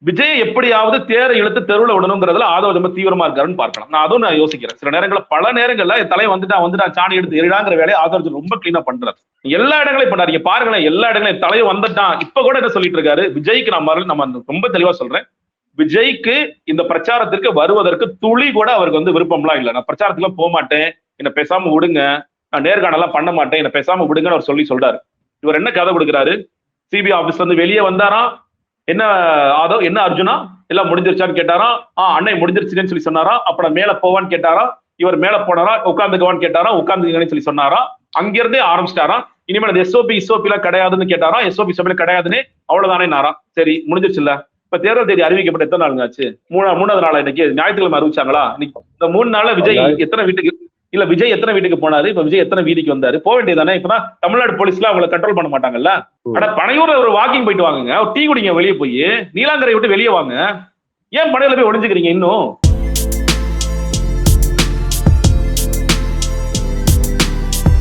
விஜய் எப்படியாவது தேரை இழுத்து தெருவுல விடணுங்கிறதுல ஆதவ ரொம்ப தீவிரமா இருக்காருன்னு பார்க்கலாம். நான் அதுவும் நான் யோசிக்கிறேன். சில நேரங்களில் பல நேரங்கள்ல தலை வந்துட்டா சாணி எடுத்து எரிடாங்கிற வேலையை ஆதவ ரொம்ப கிளீனா பண்றாரு. எல்லா இடங்களையும் பண்ணாரு. பாருங்களேன், எல்லா இடங்களையும் தலையை வந்துட்டான். இப்ப கூட என்ன சொல்லிட்டு இருக்காரு, விஜய்க்கு நம்ம ரொம்ப தெளிவா சொல்றேன், விஜய்க்கு இந்த பிரச்சாரத்திற்கு வருவதற்கு துளி கூட அவருக்கு விருப்பம்லாம் இல்லை. நான் பிரச்சாரத்துக்கு போக மாட்டேன், என்ன பேசாம விடுங்க, நான் நேர்காணலாம் பண்ண மாட்டேன், என்ன பேசாம விடுங்கன்னு அவர் சொல்றாரு. இவர் என்ன கதை கொடுக்குறாரு, சிபிஐ ஆபீஸ்ல இருந்து வெளியே வந்தாராம், என்ன ஆதவ் என்ன அர்ஜுனா எல்லாம் முடிஞ்சிருச்சான்னு கேட்டாராம். அன்னை முடிஞ்சிருச்சுன்னு சொல்லி சொன்னாராம். அப்புறம் மேல போவான்னு கேட்டாராம். இவர் மேல போனாரா, உட்காந்துக்குவான்னு கேட்டாராம், உட்காந்துக்கன்னு சொல்லி சொன்னாராம். அங்கிருந்தே ஆரம்பிச்சிட்டாராம். இனிமேல் அது எஸ்ஓபி எல்லாம் கிடையாதுன்னு கேட்டாராம். எஸ்ஓபி கிடையாதுன்னு அவ்வளவுதானே நாராம். சரி முடிஞ்சிருச்சு இல்ல. இப்ப தேர்தல் தேதி அறிவிக்கப்பட்ட எத்தனை நாளுங்க ஆச்சு? மூணாவது நாள். இன்னைக்கு ஞாயிற்றுக்கிழமை அறிவிச்சாங்களா? இந்த 3 நாள்ல விஜய் எத்தனை வீட்டுக்கு போனாரு? இப்ப விஜய் எத்தனை வீதிக்கு வந்தாரு? போக வேண்டியதானே. இப்பதான் தமிழ்நாடு போலீஸ்ல அவங்களை கண்ட்ரோல் பண்ண மாட்டாங்கல்ல. ஆனா பனையூர்ல ஒரு வாக்கிங் போயிட்டு வாங்குங்க, டீ குடிங்க, வெளியே போய் நீலாங்கரை விட்டு வெளியே வாங்க. ஏன் பனையூர்ல போய் ஒளிஞ்சுக்கிறீங்க இன்னும்?